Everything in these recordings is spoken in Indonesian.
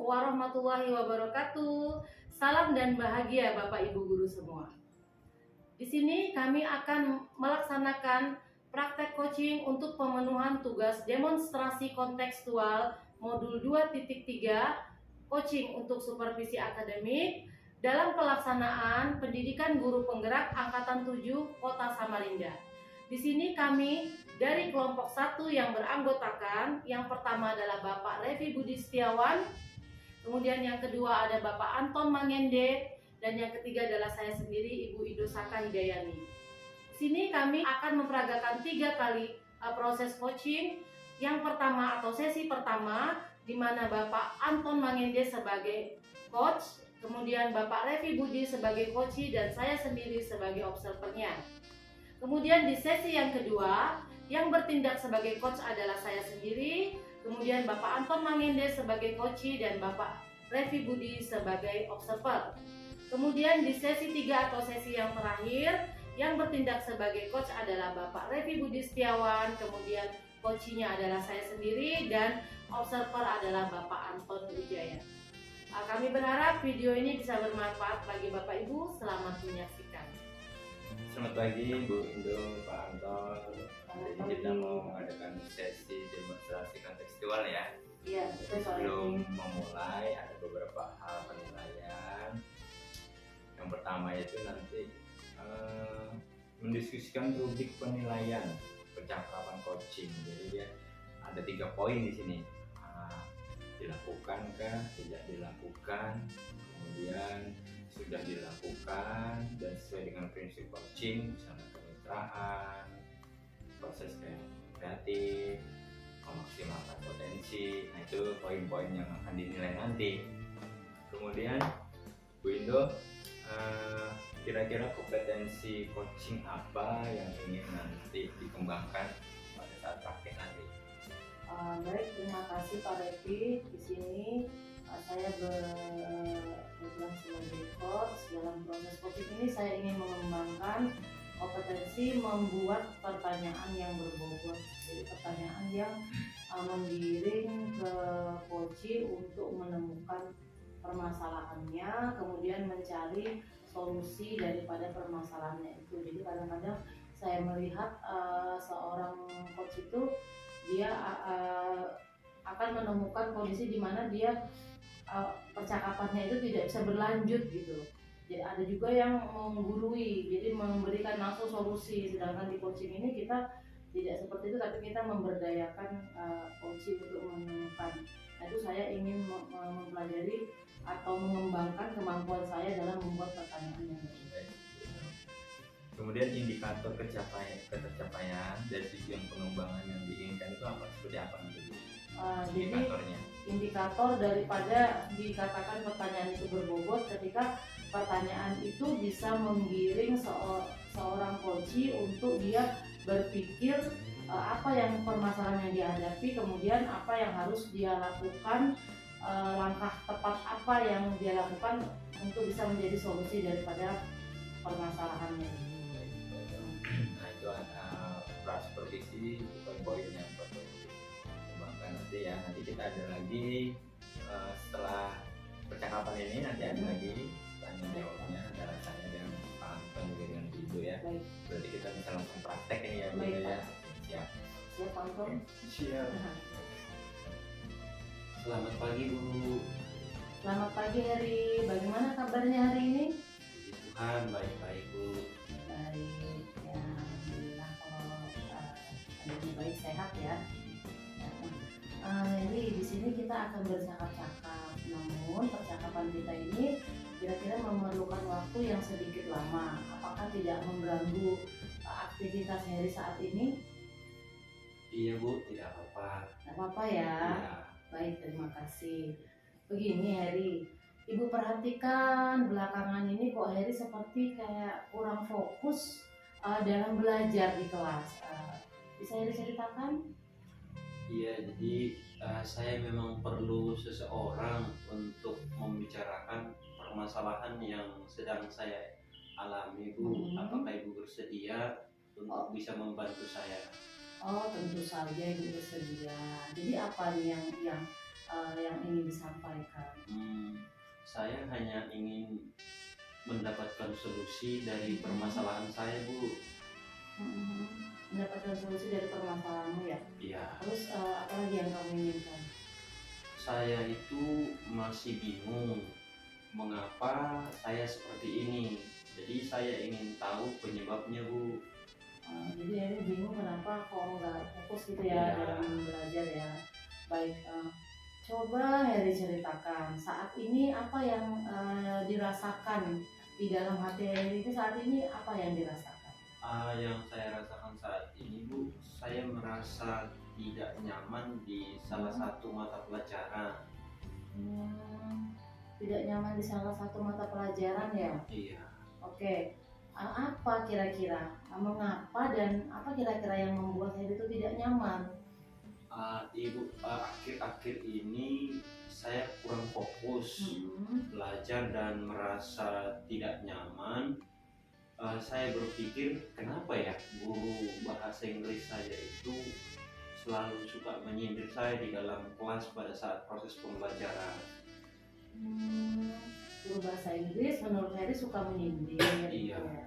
warahmatullahi wabarakatuh. Salam dan bahagia Bapak Ibu guru semua. Di sini kami akan melaksanakan praktek coaching untuk pemenuhan tugas demonstrasi kontekstual modul 2.3 coaching untuk supervisi akademik dalam pelaksanaan pendidikan guru penggerak angkatan 7 Kota Samarinda. Di sini kami dari kelompok 1 yang beranggotakan, yang pertama adalah Bapak Revi Budi Setiawan, kemudian yang kedua ada Bapak Anton Mangende, dan yang ketiga adalah saya sendiri, Ibu Indosaka Hidayani. Di sini kami akan memperagakan 3 kali proses coaching. Yang pertama atau sesi pertama, di mana Bapak Anton Mangende sebagai coach, kemudian Bapak Revi Budi sebagai coach, dan saya sendiri sebagai observernya. Kemudian di sesi yang kedua, yang bertindak sebagai coach adalah saya sendiri, kemudian Bapak Anton Mangende sebagai coach dan Bapak Revi Budi sebagai observer. Kemudian di sesi 3 atau sesi yang terakhir, yang bertindak sebagai coach adalah Bapak Revi Budi Setiawan, kemudian coachnya adalah saya sendiri, dan observer adalah Bapak Anton Wijaya. Kami berharap video ini bisa bermanfaat bagi Bapak Ibu. Selamat menyaksikan. Selamat pagi Bu Indo, Pak Anton. Jadi kita mau mengadakan sesi demonstrasi kontekstual ya. Iya, betul. Sebelum memulai ada beberapa hal penilaian. Yang pertama itu nanti mendiskusikan rubrik penilaian percakapan coaching. Jadi dia ada 3 poin di sini. Dilakukankah, tidak dilakukan, kemudian sudah dilakukan dan sesuai dengan prinsip coaching, misalnya kemitraan, proses kreatif, memaksimalkan potensi. Nah, itu poin-poin yang akan dinilai nanti. Kemudian Bu Indo, kira-kira kompetensi coaching apa yang ingin nanti dikembangkan pada saat praktek nanti? Baik, terima kasih Pak Revi. Di sini saya berperan sebagai coach. Dalam proses coaching ini saya ingin mengembangkan kompetensi membuat pertanyaan yang berbobot, jadi pertanyaan yang menggiring ke coach untuk menemukan permasalahannya, kemudian mencari solusi daripada permasalahannya itu. Jadi kadang-kadang saya melihat seorang coach itu dia akan menemukan kondisi di mana dia percakapannya itu tidak bisa berlanjut gitu. Jadi ada juga yang menggurui, jadi memberikan langsung solusi. Sedangkan di coaching ini kita tidak seperti itu, tapi kita memberdayakan coach untuk menemukan. Nah, itu saya ingin mempelajari atau mengembangkan kemampuan saya dalam membuat pertanyaan yang baik. Kemudian indikator ketercapaian dari tujuan pengembangan yang diinginkan itu apa? Seperti apa nanti? Indikatornya? Jadi indikator daripada dikatakan pertanyaan itu berbobot ketika pertanyaan itu bisa menggiring seorang coach untuk dia berpikir apa yang permasalahan yang dihadapi, kemudian apa yang harus dia lakukan, langkah tepat apa yang dia lakukan untuk bisa menjadi solusi daripada permasalahannya. Nah, itu ada supervisi, poin-poin yang perlu dikembangkan nanti ya. Nanti kita ada lagi setelah percakapan ini, nanti ada lagi tanya jawabnya antara saya dan Pak Anton juga dengan Ibu ya. Baik. Berarti kita bisa langsung praktek ini ya Bu ya. Siap. Siap Pak Anton. Siap. Selamat pagi Bu. Selamat pagi Heri. Bagaimana kabarnya hari ini? Puji Tuhan, baik-baik Bu. Baik, ya alhamdulillah kalau adanya baik sehat ya. Jadi di sini kita akan bercakap-cakap, namun percakapan kita ini kira-kira memerlukan waktu yang sedikit lama. Apakah tidak mengganggu aktivitas Heri saat ini? Iya Bu, tidak apa-apa. Tidak apa-apa ya. Iya. Baik, terima kasih. Begini Heri, Ibu perhatikan belakangan ini kok Heri seperti kayak kurang fokus dalam belajar di kelas. Bisa Heri ceritakan? Iya, jadi saya memang perlu seseorang untuk membicarakan permasalahan yang sedang saya alami Bu. Apakah Ibu bersedia untuk bisa membantu saya? Oh, tentu saja Ibu bersedia. Jadi apa nih yang yang ingin disampaikan? Saya hanya ingin mendapatkan solusi dari permasalahan saya, Bu. Mendapatkan solusi dari permasalahanmu ya. Iya. Terus apa lagi yang kamu inginkan? Saya itu masih bingung mengapa saya seperti ini. Jadi saya ingin tahu penyebabnya, Bu. Jadi ini bingung kenapa kok nggak fokus gitu ya Iya. dalam belajar ya. Baik, coba Heri ceritakan saat ini apa yang dirasakan di dalam hati Heri itu saat ini apa yang dirasakan? Yang saya rasakan saat ini, Bu, saya merasa tidak nyaman di salah satu mata pelajaran. Tidak nyaman di salah satu mata pelajaran ya? Iya. Oke. Apa kira-kira? Mengapa dan apa kira-kira yang membuat Heri itu tidak nyaman? Ibu, akhir-akhir ini saya kurang fokus belajar dan merasa tidak nyaman. Saya berpikir kenapa ya guru bahasa Inggris saya itu selalu suka menyindir saya di dalam kelas pada saat proses pembelajaran. Guru bahasa Inggris menurut Heri suka menyindir. Iya. Ya.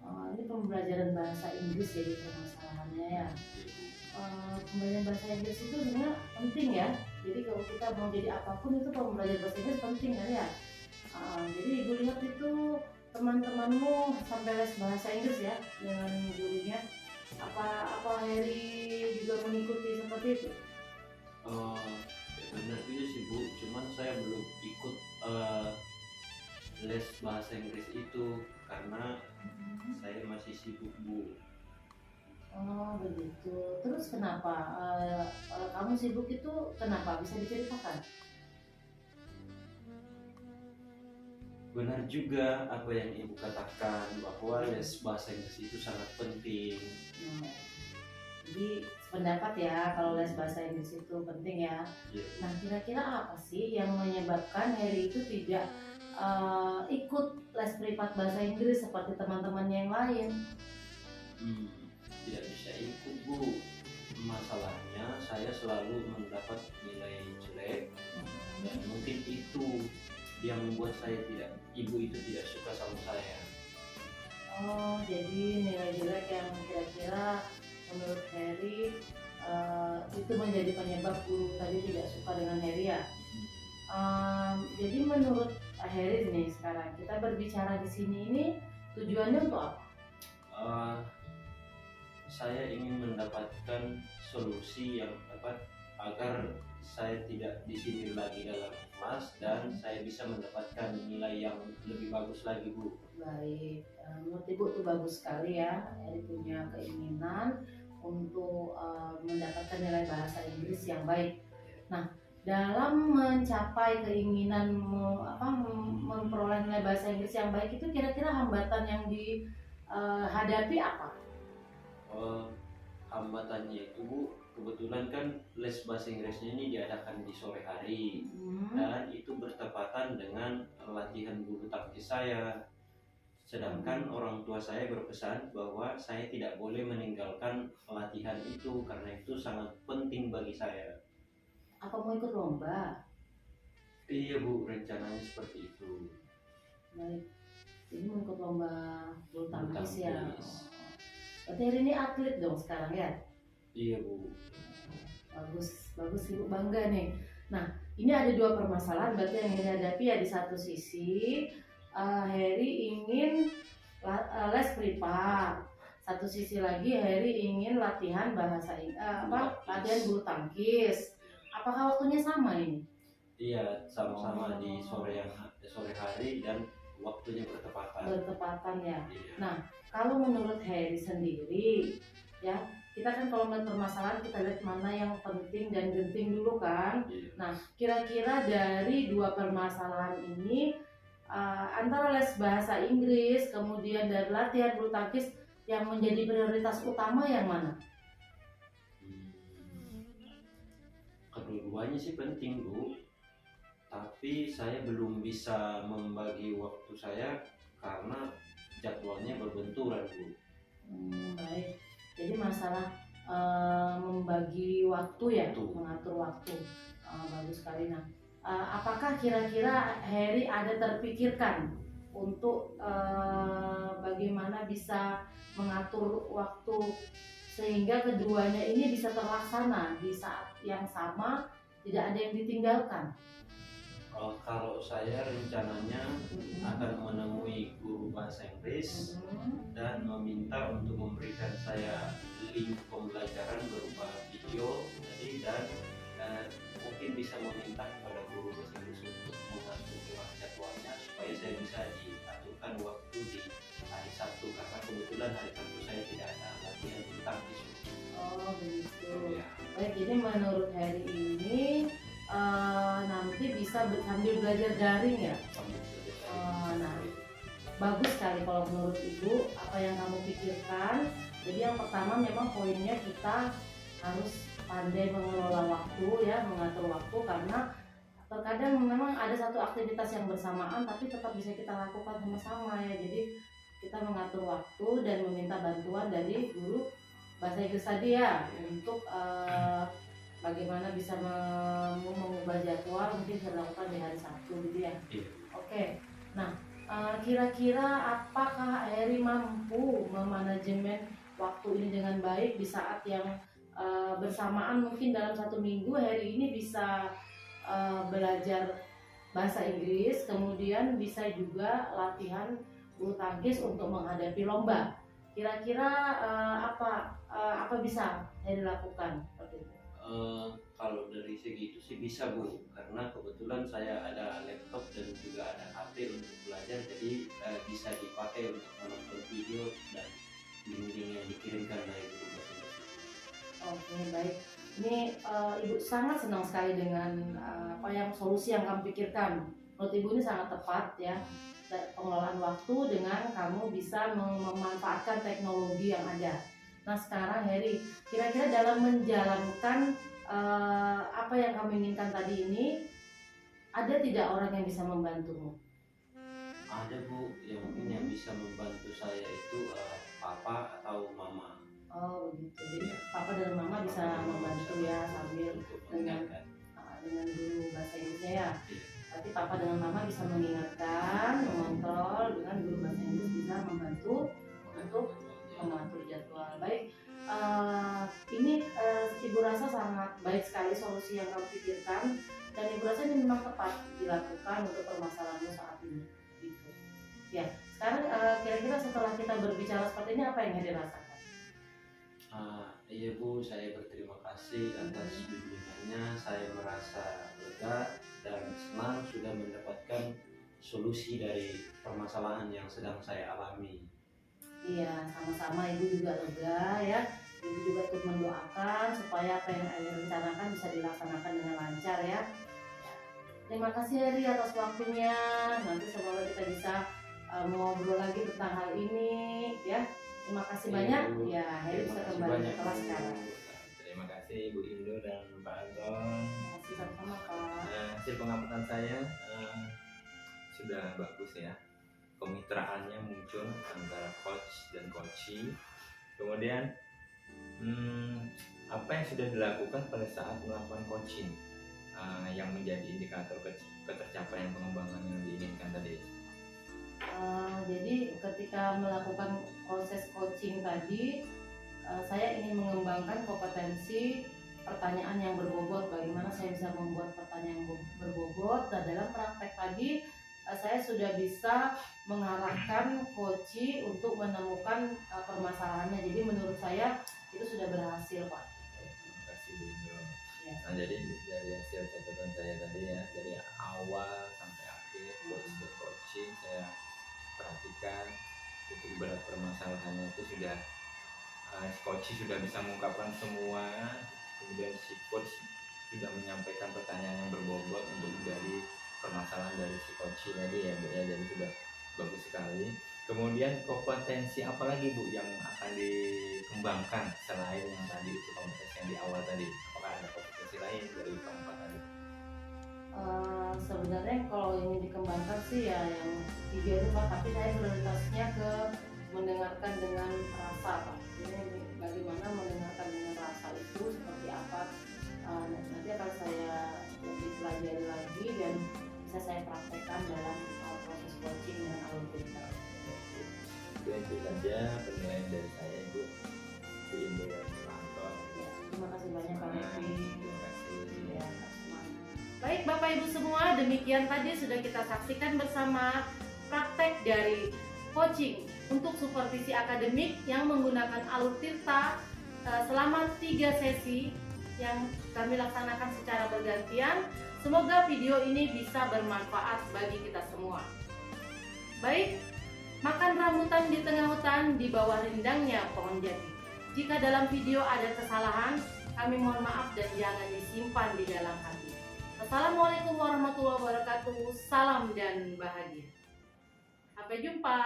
Ini pembelajaran bahasa Inggris jadi permasalahannya ya. Pembelajaran bahasa Inggris itu sebenarnya penting ya. Jadi kalau kita mau jadi apapun itu pembelajaran bahasa Inggris penting kan ya. Jadi ibu lihat itu teman-temanmu sampai les bahasa Inggris ya dengan gurunya. Apa Heri juga mengikuti seperti itu? Ya benar juga sih, Bu. Cuman saya belum ikut les bahasa Inggris itu karena saya masih sibuk, Bu. Oh begitu. Terus kenapa kamu sibuk itu kenapa? Bisa diceritakan? Benar juga apa yang Ibu katakan bahwa les bahasa Inggris itu sangat penting. Jadi sependapat ya kalau les bahasa Inggris itu penting ya. Iya. Nah kira-kira apa sih yang menyebabkan Heri itu tidak ikut les privat bahasa Inggris seperti teman-temannya yang lain? Tidak bisa ikut, Bu. Masalahnya saya selalu mendapat nilai jelek dan mungkin itu yang membuat ibu itu tidak suka sama saya. Oh jadi nilai jelek yang kira-kira menurut Heri itu menjadi penyebab guru tadi tidak suka dengan Heri ya. Jadi menurut Heri nih sekarang kita berbicara di sini ini tujuannya untuk apa? Saya ingin mendapatkan solusi yang tepat agar saya tidak disindir lagi dalam kelas dan saya bisa mendapatkan nilai yang lebih bagus lagi, Bu. Baik, menurut Ibu itu bagus sekali ya. Heri punya keinginan untuk mendapatkan nilai bahasa Inggris yang baik. Nah, dalam mencapai keinginan memperoleh nilai bahasa Inggris yang baik itu kira-kira hambatan yang dihadapi apa? Hambatannya itu, Bu, kebetulan kan les bahasa Inggrisnya ini diadakan di sore hari dan itu bertepatan dengan latihan bulu tangkis saya. Sedangkan orang tua saya berpesan bahwa saya tidak boleh meninggalkan latihan itu karena itu sangat penting bagi saya. Apa mau ikut lomba? Iya, Bu, rencananya seperti itu. Baik, ini mau ikut lomba bulu tangkis ya. Berarti Heri ini atlet dong sekarang ya? Iya, Bu. Bagus Ibu bangga nih. Nah ini ada dua permasalahan berarti yang dihadapi ya. Di satu sisi Heri ingin les privat, satu sisi lagi Heri ingin latihan latihan bulu tangkis. Apakah waktunya sama ini? Iya, sama-sama di sore hari dan waktunya bertepatan ya. Iya. Nah kalau menurut Heri sendiri ya, kita kan kalau melihat permasalahan kita lihat mana yang penting dan genting dulu kan. Nah kira-kira dari dua permasalahan ini antara les bahasa Inggris kemudian dari latihan bulu tangkis yang menjadi prioritas utama yang mana? Kedua-duanya sih penting, Bu, tapi saya belum bisa membagi waktu saya karena jadwalnya berbenturan, Bu. Baik, jadi masalah membagi waktu ya, mengatur waktu. Bagus sekali. Nah, apakah kira-kira Heri ada terpikirkan untuk bagaimana bisa mengatur waktu sehingga keduanya ini bisa terlaksana di saat yang sama, tidak ada yang ditinggalkan? Kalau saya rencananya akan menemui guru bahasa Inggris dan meminta untuk memberikan saya link pembelajaran berupa video tadi, dan mungkin bisa meminta kepada guru bahasa Inggris untuk mengatur jadwalnya supaya saya bisa diaturkan waktu di hari Sabtu, karena kebetulan hari Sabtu saya tidak ada latihan tangkis. Oh begitu. Ya. Baik, jadi menurut Heri ini nanti bisa sambil belajar daring ya. Nah, bagus sekali kalau menurut Ibu apa yang kamu pikirkan. Jadi yang pertama memang poinnya kita harus pandai mengelola waktu ya, mengatur waktu, karena terkadang memang ada satu aktivitas yang bersamaan tapi tetap bisa kita lakukan sama-sama ya. Jadi kita mengatur waktu dan meminta bantuan dari guru bahasa Inggris tadi ya, untuk bagaimana bisa mengubah jadwal, mungkin bisa dilakukan di hari Sabtu gitu ya. Iya. Oke. Nah, kira-kira apakah Heri mampu memanajemen waktu ini dengan baik di saat yang bersamaan, mungkin dalam 1 minggu Heri ini bisa belajar bahasa Inggris, kemudian bisa juga latihan bulu tangkis untuk menghadapi lomba. Kira-kira apa bisa Heri lakukan seperti itu? Kalau dari segi itu sih bisa Bu, karena kebetulan saya ada laptop dan juga ada HP untuk belajar, jadi bisa dipakai untuk menonton video dan link-link yang dikirimkan dari guru bahasa Inggris. Oke, baik. Ini Ibu sangat senang sekali dengan apa yang solusi yang kamu pikirkan. Menurut Ibu ini sangat tepat ya. Pengelolaan waktu dengan kamu bisa memanfaatkan teknologi yang ada. Nah sekarang Heri, kira-kira dalam menjalankan apa yang kamu inginkan tadi ini, ada tidak orang yang bisa membantumu? Ada Bu, yang mungkin yang bisa membantu saya itu papa atau mama. Oh begitu, jadi papa dan mama bisa membantu ya sambil untuk dengan guru bahasa Inggrisnya ya. Tapi papa dengan mama bisa mengingatkan, mengontrol, dengan guru bahasa Inggris bisa membantu untuk mengatur jadwal. Baik, ini Ibu rasa sangat baik sekali solusi yang kamu pikirkan, dan Ibu rasa ini memang tepat dilakukan untuk permasalahanmu saat ini. Gitu. Ya, sekarang kira-kira setelah kita berbicara seperti ini, apa yang Heri rasakan? Iya Bu, saya berterima kasih atas bimbingannya. Saya merasa lega dan senang sudah mendapatkan solusi dari permasalahan yang sedang saya alami. Iya, sama-sama. Ibu juga lega ya. Ibu juga ikut mendoakan supaya apa yang Heri rencanakan bisa dilaksanakan dengan lancar ya. Terima kasih Heri atas waktunya. Nanti semoga kita bisa ngobrol lagi tentang hal ini ya. Terima kasih banyak. Ya, Heri bisa kembali ke kelas sekarang. Terima kasih Bu Indo dan Pak Anton. Terima kasih sama-sama Pak. Hasil pengamatan saya sudah bagus ya. Kemitraannya muncul antara coach dan coachee. Kemudian apa yang sudah dilakukan pada saat melakukan coaching yang menjadi indikator ketercapaian pengembangan yang diinginkan tadi. Jadi ketika melakukan proses coaching tadi, saya ingin mengembangkan kompetensi pertanyaan yang berbobot. Bagaimana saya bisa membuat pertanyaan yang berbobot, dan dalam praktek tadi saya sudah bisa mengarahkan coachee untuk menemukan permasalahannya. Jadi menurut saya itu sudah berhasil Pak. Terima kasih Bu Indo. Ya. Nah jadi dari hasil catatan saya tadi ya, dari awal sampai akhir coach dan coaching saya perhatikan titik berat permasalahannya itu sudah coachee sudah bisa mengungkapkan semua, kemudian si coach sudah menyampaikan pertanyaan yang berbobot untuk dari permasalahan dari si coachee tadi ya Bu ya, jadi sudah bagus sekali. Kemudian kompetensi apa lagi Bu yang akan dikembangkan selain yang tadi itu kompetensi yang di awal tadi? Apakah ada kompetensi lain dari keempat tadi? Sebenarnya kalau ingin dikembangkan sih ya yang 3 itu Pak, tapi saya prioritasnya ke mendengarkan dengan rasa Pak. Jadi bagaimana mendengarkan dengan rasa itu seperti apa, nanti akan saya dipelajari lagi dan bisa saya praktekkan dalam proses coaching dengan alur pintar. Itu saja penilaian dari saya Ibu di Indra Sulanto. Ya, terima kasih banyak Pak Devi. Terima kasih. Ya, semuanya. Baik Bapak Ibu semua, demikian tadi sudah kita saksikan bersama praktek dari coaching untuk supervisi akademik yang menggunakan alur tirta selama 3 sesi yang kami laksanakan secara bergantian. Semoga video ini bisa bermanfaat bagi kita semua. Baik, makan rambutan di tengah hutan di bawah rindangnya pohon jati. Jika dalam video ada kesalahan, kami mohon maaf dan jangan disimpan di dalam hati. Assalamualaikum warahmatullahi wabarakatuh. Salam dan bahagia. Sampai jumpa.